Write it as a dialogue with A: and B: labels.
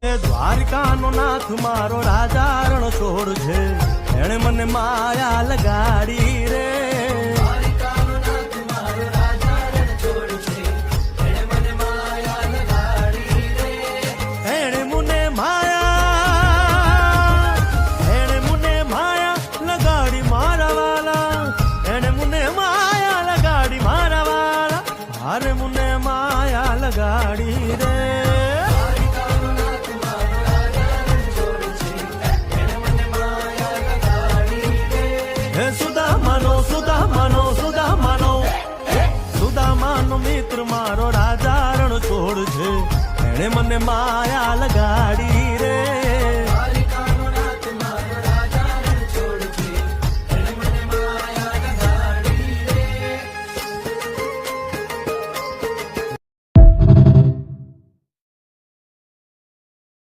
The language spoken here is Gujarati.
A: દ્વારકાનો નાથ મારો રાજા રણછોડ છે, એણે મને માયા લગાડી રે. દ્વારકાનો નાથ મારો રાજા રણછોડ છે, એણે મને માયા લગાડી રે. એણે મને માયા લગાડી મારા વાલા, એણે મને માયા લગાડી મારા વાલા, હારે મને માયા લગાડી રે. સુદામાનો મિત્ર મારો રાજા રણછોડ છે, એણે મને માયા લગા